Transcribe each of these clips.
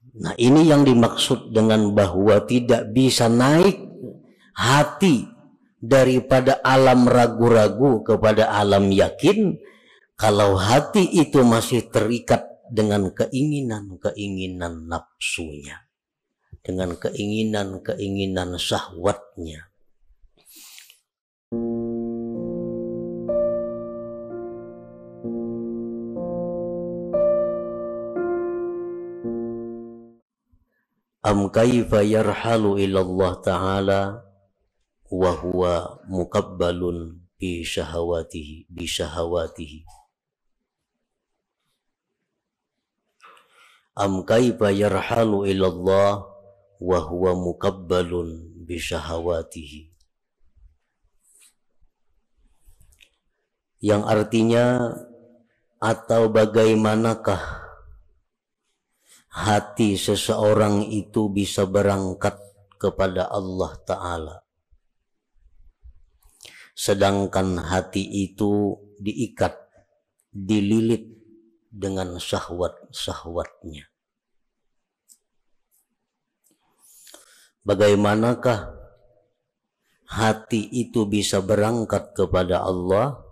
Nah, ini yang dimaksud dengan bahwa tidak bisa naik hati daripada alam ragu-ragu kepada alam yakin kalau hati itu masih terikat dengan keinginan-keinginan nafsunya, dengan keinginan-keinginan syahwatnya. Am kaifa yarhalu ilallah ta'ala wa huwa muqabbalun bi syahawatihi. Am kaifa yarhalu ilallah wa huwa muqabbalun bi syahawatihi. Yang artinya, atau bagaimanakah hati seseorang itu bisa berangkat kepada Allah Ta'ala, sedangkan hati itu diikat, dililit dengan syahwat-syahwatnya. Bagaimanakah hati itu bisa berangkat kepada Allah,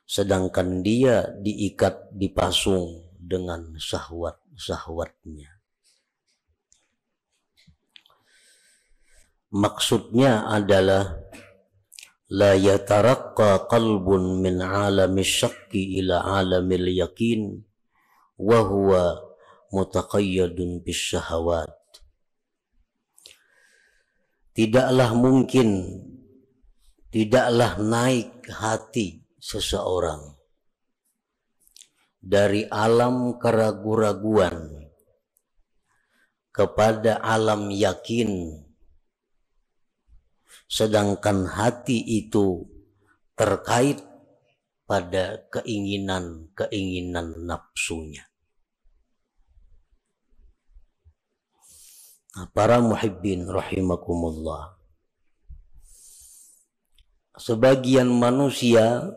sedangkan dia diikat, dipasung dengan syahwatnya. Maksudnya adalah la yataraqqa qalbun min alamis syakki ila alamil yakin wa huwa mutaqayyadun bis syahawat. Tidaklah mungkin, tidaklah naik hati seseorang dari alam keraguan-raguan kepada alam yakin, sedangkan hati itu terkait pada keinginan-keinginan nafsunya. Nah, para muhibbin rahimakumullah, sebagian manusia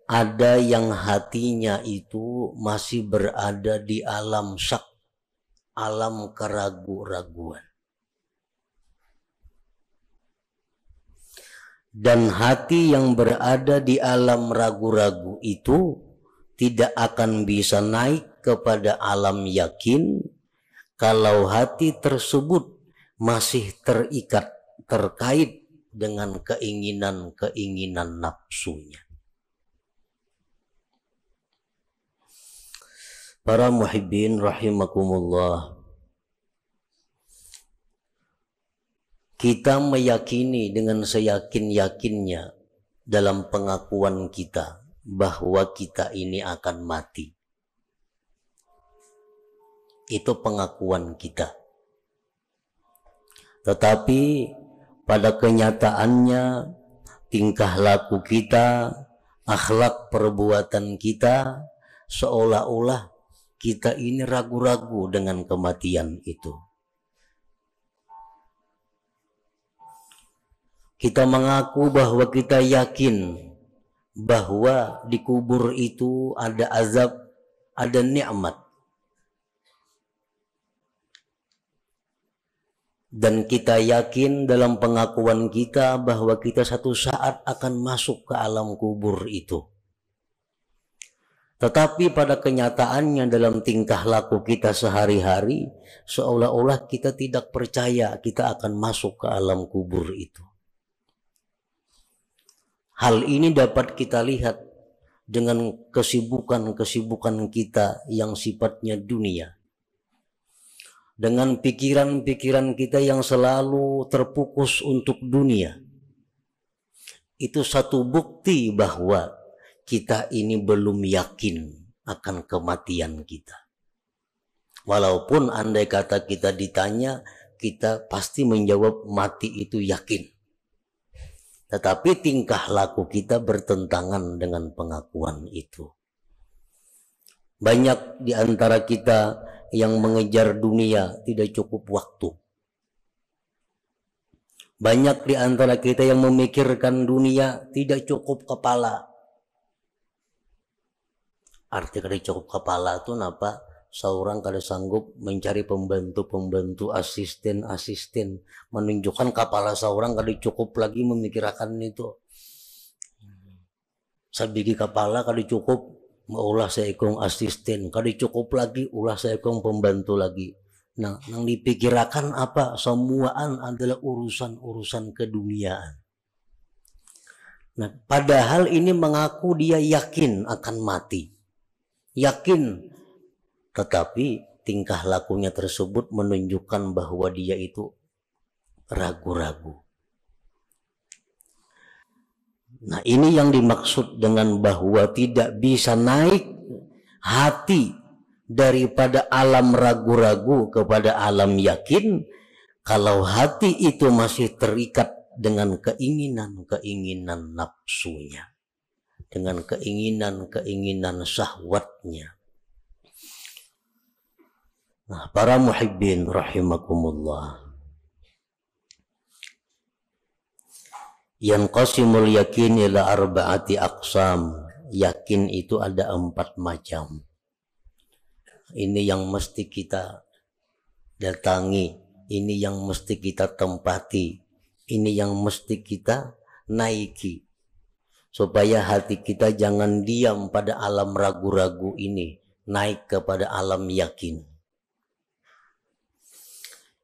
ada yang hatinya itu masih berada di alam syak, alam keraguan-raguan. Dan hati yang berada di alam ragu-ragu itu tidak akan bisa naik kepada alam yakin kalau hati tersebut masih terikat, terkait dengan keinginan-keinginan nafsunya. Para muhibbin rahimakumullah, kita meyakini dengan seyakin-yakinnya dalam pengakuan kita bahwa kita ini akan mati. Itu pengakuan kita. Tetapi pada kenyataannya tingkah laku kita, akhlak perbuatan kita, seolah-olah kita ini ragu-ragu dengan kematian itu. Kita mengaku bahwa kita yakin bahwa di kubur itu ada azab, ada nikmat. Dan kita yakin dalam pengakuan kita bahwa kita satu saat akan masuk ke alam kubur itu. Tetapi pada kenyataannya dalam tingkah laku kita sehari-hari, seolah-olah kita tidak percaya kita akan masuk ke alam kubur itu. Hal ini dapat kita lihat dengan kesibukan-kesibukan kita yang sifatnya dunia. Dengan pikiran-pikiran kita yang selalu terfokus untuk dunia. Itu satu bukti bahwa kita ini belum yakin akan kematian kita. Walaupun andai kata kita ditanya, kita pasti menjawab mati itu yakin. Tetapi tingkah laku kita bertentangan dengan pengakuan itu. Banyak di antara kita yang mengejar dunia tidak cukup waktu. Banyak di antara kita yang memikirkan dunia tidak cukup kepala. Arti dari cukup kepala itu apa? seorang kada sanggup mencari pembantu-pembantu, asisten-asisten, menunjukkan kepala seorang kada cukup lagi memikirkan itu. Sabigi kepala kada cukup, ulah seekong asisten, kada cukup lagi, ulah seekong pembantu lagi. Nah, yang dipikirkan apa? Semuaan adalah urusan-urusan keduniaan. Nah, padahal ini mengaku dia yakin akan mati. Yakin, tetapi tingkah lakunya tersebut menunjukkan bahwa dia itu ragu-ragu. Nah, ini yang dimaksud dengan bahwa tidak bisa naik hati daripada alam ragu-ragu kepada alam yakin kalau hati itu masih terikat dengan keinginan-keinginan nafsunya, dengan keinginan-keinginan syahwatnya. Nah, para muhibbin rahimakumullah, yanqasimul yakin ila arba'ati aqsam. Yakin itu ada 4 macam. Ini yang mesti kita datangi, ini yang mesti kita tempati, ini yang mesti kita naiki, supaya hati kita jangan diam pada alam ragu-ragu ini, naik kepada alam yakin.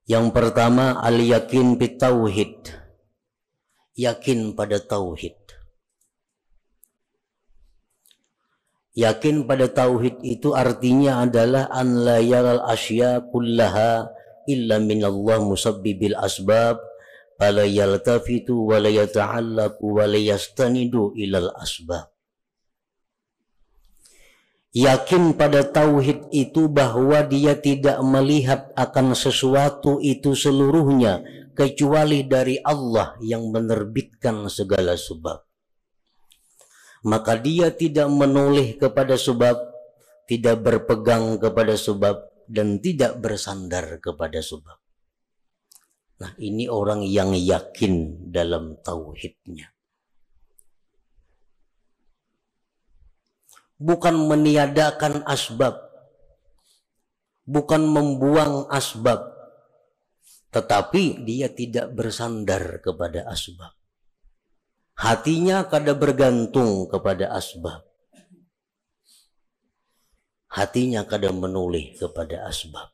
Yang pertama, al-yakin bitauhid, yakin pada tauhid. Yakin pada tauhid itu artinya adalah an la yaral asya kullaha illa minallah musabbibil asbab fala yaltafitu wa la yata'allaqu wa la yastanidu ilal asbab. Yakin pada tauhid itu bahwa dia tidak melihat akan sesuatu itu seluruhnya kecuali dari Allah yang menerbitkan segala sebab. Maka dia tidak menoleh kepada sebab, tidak berpegang kepada sebab, dan tidak bersandar kepada sebab. Nah, ini orang yang yakin dalam tauhidnya. Bukan meniadakan asbab, bukan membuang asbab, tetapi dia tidak bersandar kepada asbab. Hatinya kada bergantung kepada asbab. Hatinya kada menoleh kepada asbab.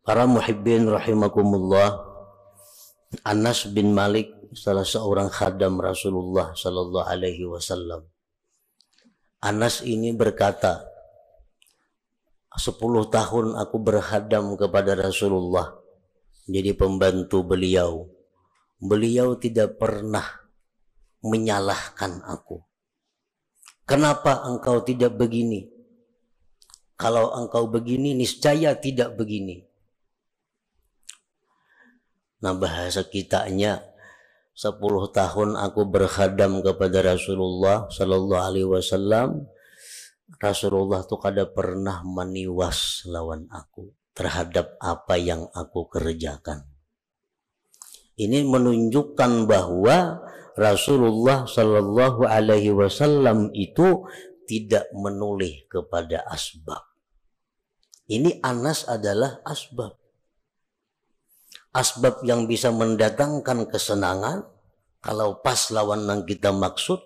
Para muhibbin rahimakumullah, Anas bin Malik, salah seorang khadam Rasulullah sallallahu alaihi wasallam. Anas ini berkata, 10 tahun aku berkhadam kepada Rasulullah, jadi pembantu beliau. Beliau tidak pernah menyalahkan aku. Kenapa engkau tidak begini? Kalau engkau begini, niscaya tidak begini. Nah, bahasa kitanya, 10 tahun aku berkhadam kepada Rasulullah sallallahu alaihi wasallam. Rasulullah tuh kada pernah meniwas lawan aku terhadap apa yang aku kerjakan. Ini menunjukkan bahwa Rasulullah sallallahu alaihi wasallam itu tidak menoleh kepada asbab. Ini Anas adalah asbab. Asbab yang bisa mendatangkan kesenangan kalau pas lawan yang kita maksud.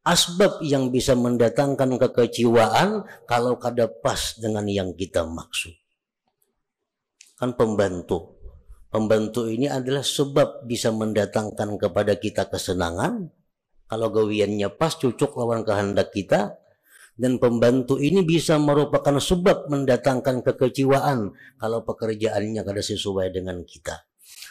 Asbab yang bisa mendatangkan kekecewaan kalau kada pas dengan yang kita maksud. Kan pembantu. Pembantu ini adalah sebab bisa mendatangkan kepada kita kesenangan. Kalau gawiannya pas, cocok lawan kehendak kita. Dan pembantu ini bisa merupakan sebab mendatangkan kekecewaan kalau pekerjaannya kada sesuai dengan kita.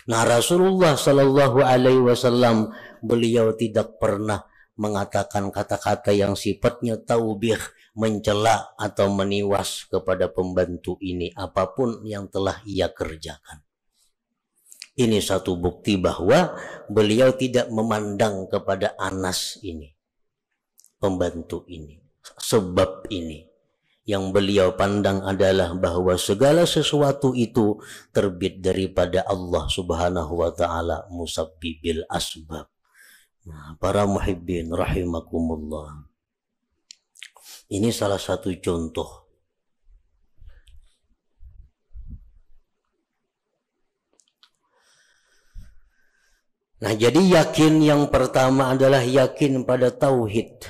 Nah, Rasulullah sallallahu alaihi wasallam, beliau tidak pernah mengatakan kata-kata yang sifatnya taubih, mencela atau meniwas kepada pembantu ini apapun yang telah ia kerjakan. Ini satu bukti bahwa beliau tidak memandang kepada Anas ini, pembantu ini, sebab ini. Yang beliau pandang adalah bahwa segala sesuatu itu terbit daripada Allah subhanahu wa ta'ala, musabbibil asbab. Nah, para muhibbin rahimakumullah. Ini salah satu contoh. Nah, jadi yakin yang pertama adalah yakin pada tauhid.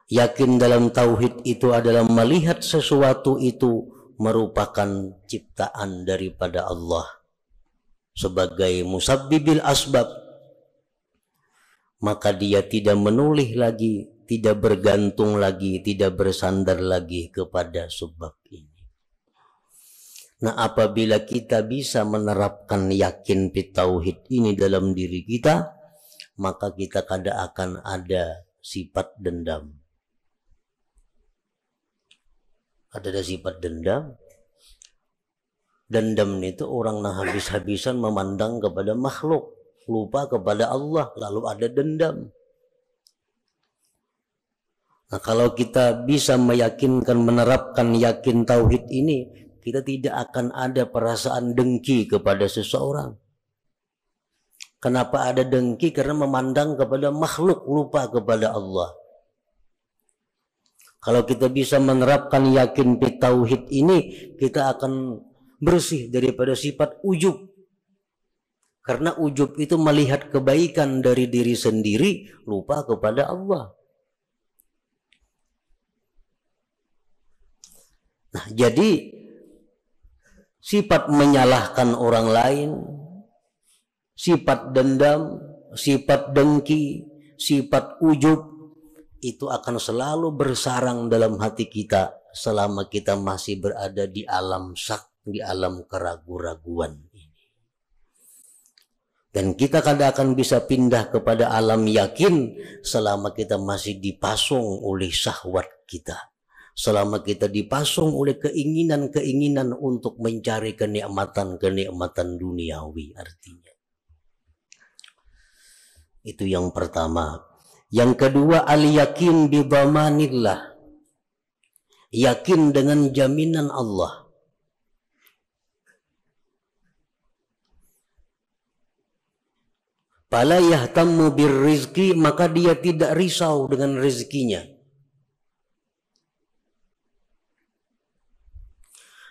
Yakin dalam tauhid itu adalah melihat sesuatu itu merupakan ciptaan daripada Allah sebagai musabbibil asbab. Maka dia tidak menoleh lagi, tidak bergantung lagi, tidak bersandar lagi kepada sebab ini. Nah, apabila kita bisa menerapkan yakin bitauhid ini dalam diri kita, maka kita kada akan ada sifat dendam. Ada sifat dendam. Dendam itu orang yang habis-habisan memandang kepada makhluk, lupa kepada Allah, lalu ada dendam. Nah, kalau kita bisa meyakinkan, menerapkan yakin tauhid ini, kita tidak akan ada perasaan dengki kepada seseorang. Kenapa ada dengki? Karena memandang kepada makhluk, lupa kepada Allah. Kalau kita bisa menerapkan yakin bitauhid ini, kita akan bersih daripada sifat ujub. Karena ujub itu melihat kebaikan dari diri sendiri, lupa kepada Allah. Nah, jadi sifat menyalahkan orang lain, sifat dendam, sifat dengki, sifat ujub, itu akan selalu bersarang dalam hati kita selama kita masih berada di alam syak, di alam keraguan-raguan ini. Dan kita kadang akan bisa pindah kepada alam yakin selama kita masih dipasung oleh syahwat kita. Selama kita dipasung oleh keinginan-keinginan untuk mencari kenikmatan-kenikmatan duniawi artinya. Itu yang pertama. Yang kedua, al-yakin bi dhamanillah. Yakin dengan jaminan Allah. Fala yahtammu birrizqi, maka dia tidak risau dengan rezekinya.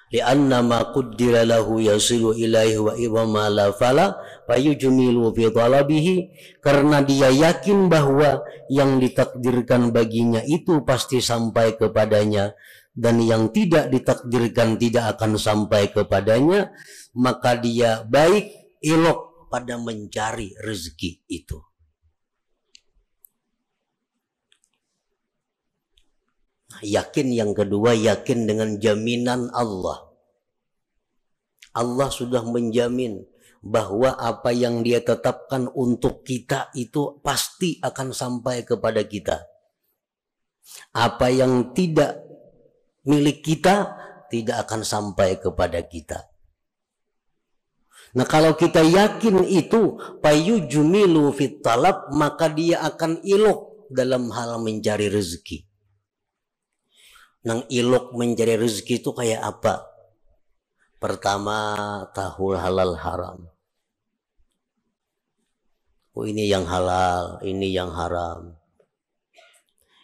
Lianna ma qaddara lahu yasilu ilaihi wa idama la fala fayujmilu fi talabihi, karena dia yakin bahwa yang ditakdirkan baginya itu pasti sampai kepadanya, dan yang tidak ditakdirkan tidak akan sampai kepadanya, maka dia baik elok pada mencari rezeki itu. Yakin yang kedua, yakin dengan jaminan Allah. Allah sudah menjamin bahwa apa yang dia tetapkan untuk kita itu pasti akan sampai kepada kita. Apa yang tidak milik kita tidak akan sampai kepada kita. Nah, kalau kita yakin itu, payujmilu fit talab, maka dia akan ilok dalam hal mencari rezeki. Nang ilok mencari rezeki itu kayak apa? Pertama, tahu halal haram. Oh, ini yang halal, ini yang haram.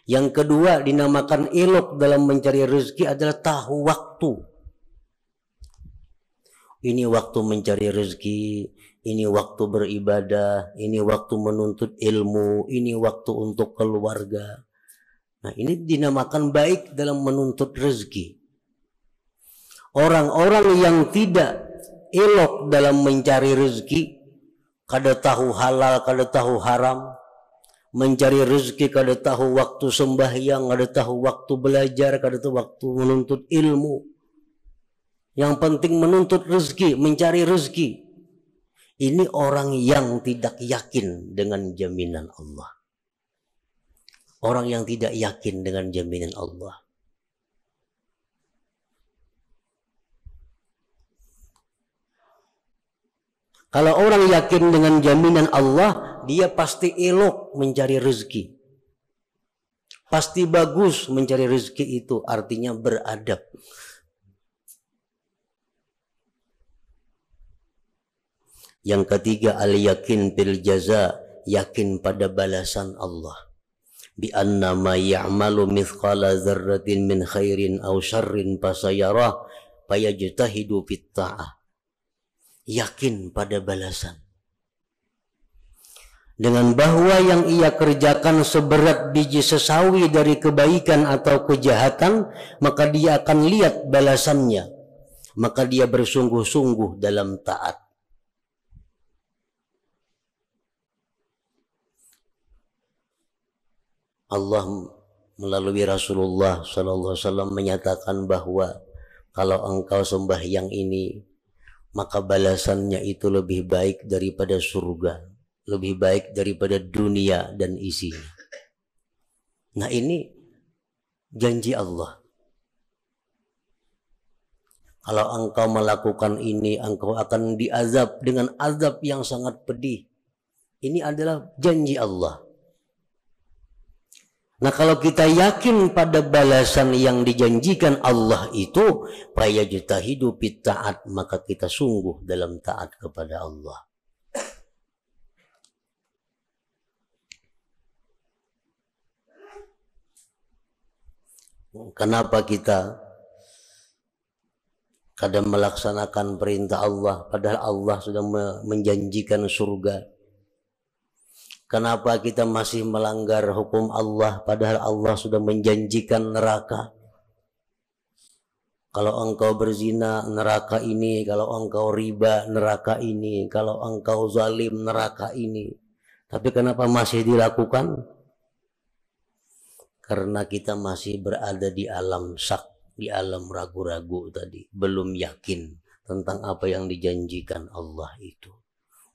Yang kedua, dinamakan ilok dalam mencari rezeki adalah tahu waktu. Ini waktu mencari rezeki, ini waktu beribadah, ini waktu menuntut ilmu, ini waktu untuk keluarga. Nah, ini dinamakan baik dalam menuntut rezeki. Orang-orang yang tidak elok dalam mencari rezeki, kada tahu halal, kada tahu haram, mencari rezeki kada tahu waktu sembahyang, kada tahu waktu belajar, kada tahu waktu menuntut ilmu. Yang penting menuntut rezeki, mencari rezeki. Ini orang yang tidak yakin dengan jaminan Allah. Orang yang tidak yakin dengan jaminan Allah. Kalau orang yakin dengan jaminan Allah, dia pasti elok mencari rezeki. Pasti bagus mencari rezeki itu, artinya beradab. Yang ketiga, al-yakin bil jaza, yakin pada balasan Allah. Bi anna ma ya'malu mithqala dzarratin min khairin aw syarrin fasayarah fayajtahidu fit ta'ah. Yakin pada balasan. Dengan bahwa yang ia kerjakan seberat biji sesawi dari kebaikan atau kejahatan, maka dia akan lihat balasannya. Maka dia bersungguh-sungguh dalam taat. Allah melalui Rasulullah SAW menyatakan bahwa kalau engkau sembahyang ini, maka balasannya itu lebih baik daripada surga, lebih baik daripada dunia dan isinya. Nah, ini janji Allah. Kalau engkau melakukan ini, engkau akan diazab dengan azab yang sangat pedih. Ini adalah janji Allah. Nah, kalau kita yakin pada balasan yang dijanjikan Allah itu, fayajtahidu fit ta'at, maka kita sungguh dalam taat kepada Allah. Kenapa kita kadang melaksanakan perintah Allah padahal Allah sudah menjanjikan surga? Kenapa kita masih melanggar hukum Allah padahal Allah sudah menjanjikan neraka? Kalau engkau berzina, neraka ini. Kalau engkau riba, neraka ini. Kalau engkau zalim, neraka ini. Tapi kenapa masih dilakukan? Karena kita masih berada di alam syak, di alam ragu-ragu tadi. Belum yakin tentang apa yang dijanjikan Allah itu.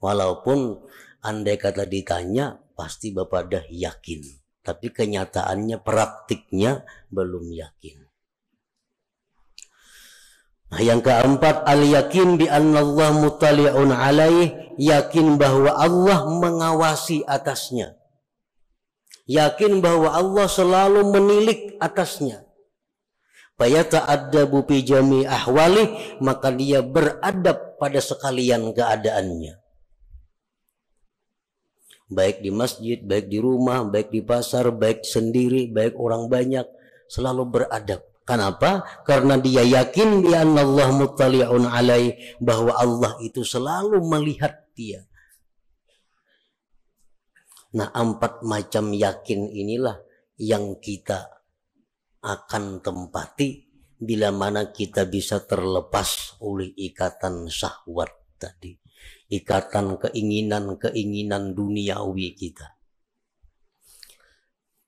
Walaupun andai kata ditanya, pasti Bapak dah yakin. Tapi kenyataannya, praktiknya belum yakin. Nah, yang keempat, al-yakin bi anna Allah mutali'un alaih, yakin bahwa Allah mengawasi atasnya. Yakin bahwa Allah selalu menilik atasnya. Fayata'addabu bi jami' ahwali, maka dia beradab pada sekalian keadaannya. Baik di masjid, baik di rumah, baik di pasar, baik sendiri, baik orang banyak, selalu beradab. Kenapa? Karena dia yakin bi anna Allah muttali'un alaih, bahwa Allah itu selalu melihat dia. Nah, 4 macam yakin inilah yang kita akan tempati bila mana kita bisa terlepas oleh ikatan syahwat tadi. Ikatan keinginan-keinginan duniawi kita.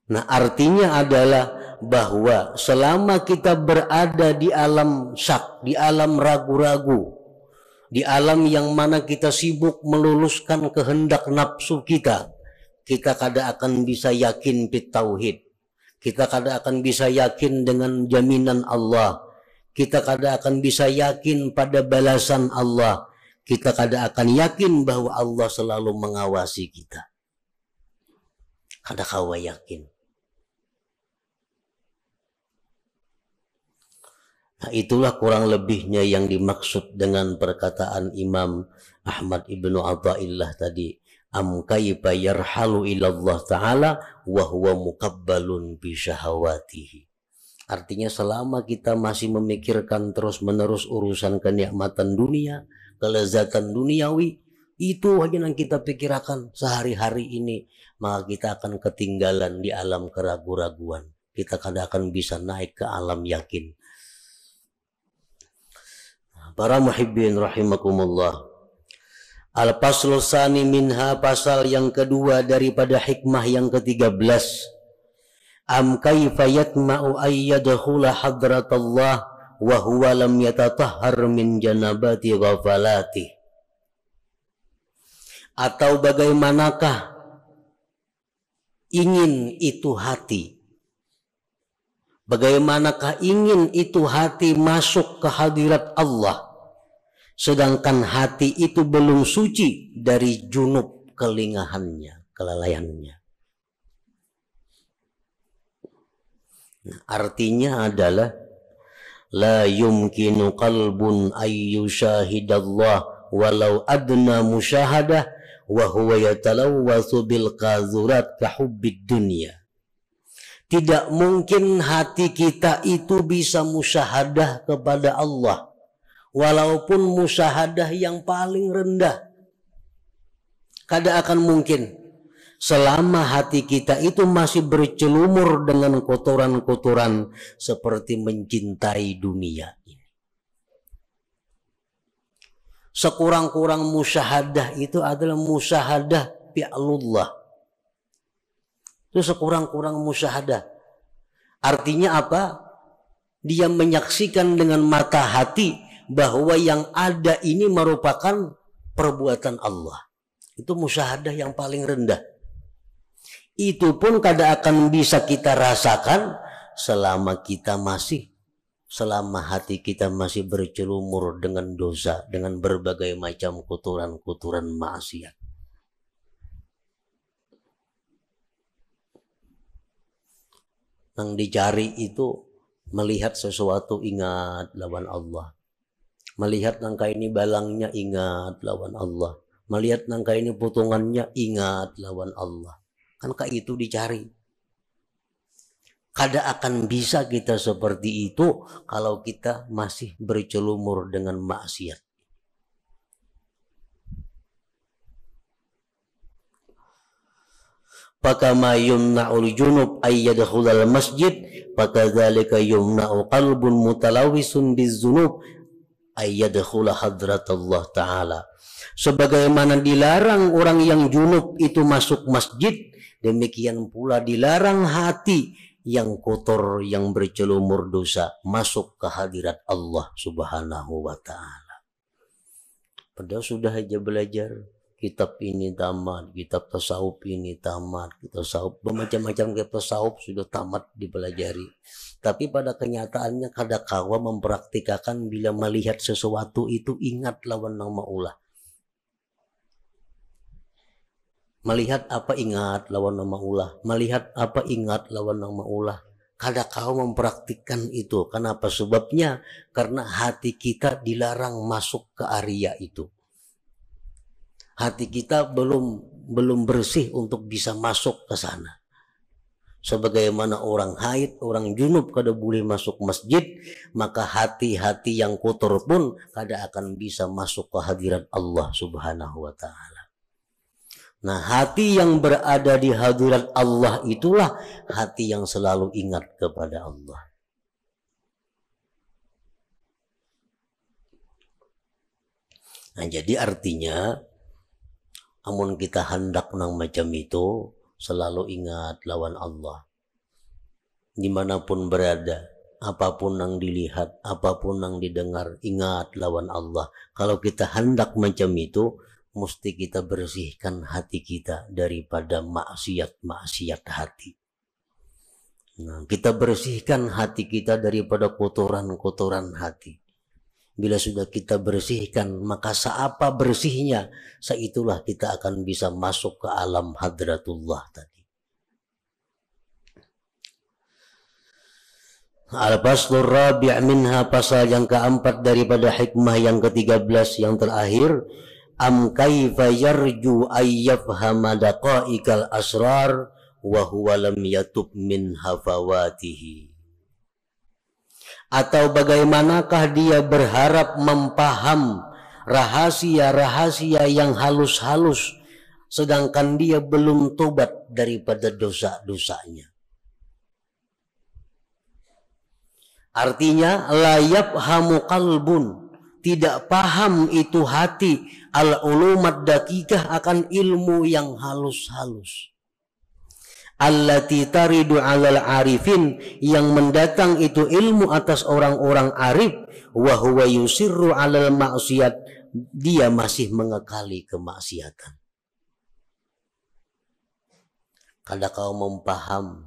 Nah, artinya adalah bahwa selama kita berada di alam syak, di alam ragu-ragu, di alam yang mana kita sibuk meluluskan kehendak nafsu kita, kita kada akan bisa yakin bit tauhid. Kita kada akan bisa yakin dengan jaminan Allah. Kita kada akan bisa yakin pada balasan Allah. Kita kada akan yakin bahwa Allah selalu mengawasi kita. Kada kawa yakin. Nah, itulah kurang lebihnya yang dimaksud dengan perkataan Imam Ahmad ibnu Athaillah tadi. Am kaifa yarhalu ilallah ta'ala wa huwa muqabbalun bi syahawatihi. Artinya selama kita masih memikirkan terus-menerus urusan kenikmatan dunia, kelezatan duniawi, itu aja yang kita pikirkan sehari-hari ini, maka kita akan ketinggalan di alam keraguan-raguan. Kita kadang akan bisa naik ke alam yakin. Para muhibbin rahimakumullah. Al-Faslu Tsani minha, pasal yang kedua daripada hikmah yang ke-13. Am kaifa yatma'u ay yadkhula hadratallah wa huwa lam yatatahhar min janabati ghafalati. Atau bagaimanakah ingin itu hati? Bagaimanakah ingin itu hati masuk ke hadirat Allah, sedangkan hati itu belum suci dari junub kelingahannya, kelalaiannya. Nah, artinya adalah la yumkinu qalbun ay yushahidallah walau adna musyahadah wa huwa yatalawwasu bil qazurat ka hubbid dunya. Tidak mungkin hati kita itu bisa musyahadah kepada Allah, walaupun musyahadah yang paling rendah. Kada akan mungkin selama hati kita itu masih bercelumur dengan kotoran-kotoran seperti mencintai dunia ini. Sekurang-kurang musyahadah itu adalah musyahadah fi'lullah. Itu sekurang-kurang musyahadah. Artinya apa? Dia menyaksikan dengan mata hati bahwa yang ada ini merupakan perbuatan Allah. Itu musyahadah yang paling rendah. Itu pun kada akan bisa kita rasakan selama hati kita masih bercelumur dengan dosa, dengan berbagai macam kotoran-kotoran maksiat. Yang dicari itu melihat sesuatu, ingat lawan Allah. Melihat nangka ini balangnya, ingat lawan Allah. Melihat nangka ini potongannya, ingat lawan Allah. Kan itu dicari. Kada akan bisa kita seperti itu kalau kita masih bercelumur dengan maksiat. Fakama yumna'ul junub ayyadkhulal masjid fakadzalika yumna'u qalbun mutalawisun bizzunub ayyadkhula hadratullah ta'ala. Sebagaimana dilarang orang yang junub itu masuk masjid, demikian pula dilarang hati yang kotor, yang bercelumur dosa masuk ke hadirat Allah Subhanahu wa ta'ala. Padahal sudah aja belajar kitab ini tamat, kitab tasawuf ini tamat, tasawuf bermacam-macam kitab tasawuf sudah tamat dipelajari. Tapi pada kenyataannya kada kawa mempraktikkan. Bila melihat sesuatu itu ingat lawan nang maulah. Melihat apa ingat lawan nang maulah. Melihat apa ingat lawan nang maulah. Kada kawa mempraktikkan itu. Kenapa? Sebabnya karena hati kita dilarang masuk ke area itu. Hati kita belum bersih untuk bisa masuk ke sana. Sebagaimana orang haid, orang junub kada boleh masuk masjid, maka hati-hati yang kotor pun kada akan bisa masuk ke hadirat Allah Subhanahu wa ta'ala. Nah, hati yang berada di hadirat Allah itulah hati yang selalu ingat kepada Allah. Nah, jadi artinya amun kita hendak nang macam itu, selalu ingat lawan Allah. Dimanapun berada, apapun yang dilihat, apapun yang didengar, ingat lawan Allah. Kalau kita hendak macam itu, mesti kita bersihkan hati kita daripada maksiat-maksiat hati. Nah, kita bersihkan hati kita daripada kotoran-kotoran hati. Bila sudah kita bersihkan, maka seapa bersihnya, seitulah kita akan bisa masuk ke alam hadratullah tadi. Al-Faslur Rabi' minha, pasal yang keempat daripada hikmah yang ke-13 yang terakhir. Am kaifa yarju ayyafhama daqa'iqal asrar wa huwa lam yatub min hafawatihi. Atau bagaimanakah dia berharap mempaham rahasia-rahasia yang halus-halus sedangkan dia belum tobat daripada dosa-dosanya. Artinya layab hamu qalbun, tidak paham itu hati al-ulumat dakikah akan ilmu yang halus-halus. Allati taridu alal arifin, yang mendatang itu ilmu atas orang-orang arif. Wa huwa yusirru alal maksiat, dia masih mengekali kemaksiatan. Kada kau mempaham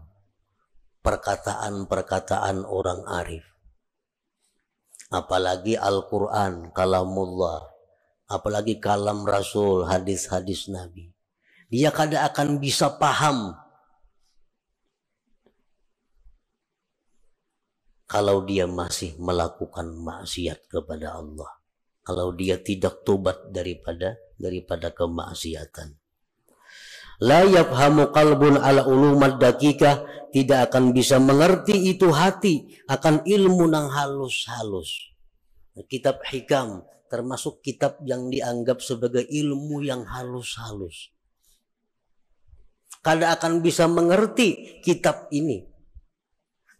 perkataan-perkataan orang arif, apalagi Al-Quran, kalamullah, apalagi kalam Rasul, hadis-hadis Nabi. Dia kada akan bisa paham kalau dia masih melakukan maksiat kepada Allah, kalau dia tidak tobat daripada daripada kemaksiatan. La yafhamu qalbun ala ulumad dakikah, tidak akan bisa mengerti itu hati akan ilmu nang halus-halus. Kitab hikam termasuk kitab yang dianggap sebagai ilmu yang halus-halus. Kada akan bisa mengerti kitab ini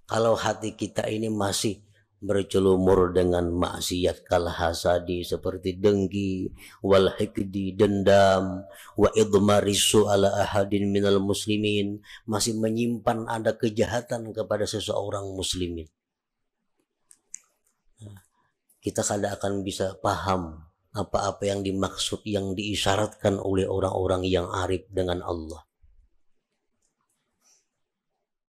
kalau hati kita ini masih bercelumur dengan maksiat kal hasadi, seperti dengki, wal hikdi, dendam, wa idmarisu ala ahadin minal muslimin, masih menyimpan ada kejahatan kepada seseorang muslimin. Kita kada akan bisa paham apa-apa yang dimaksud, yang diisyaratkan oleh orang-orang yang arif dengan Allah.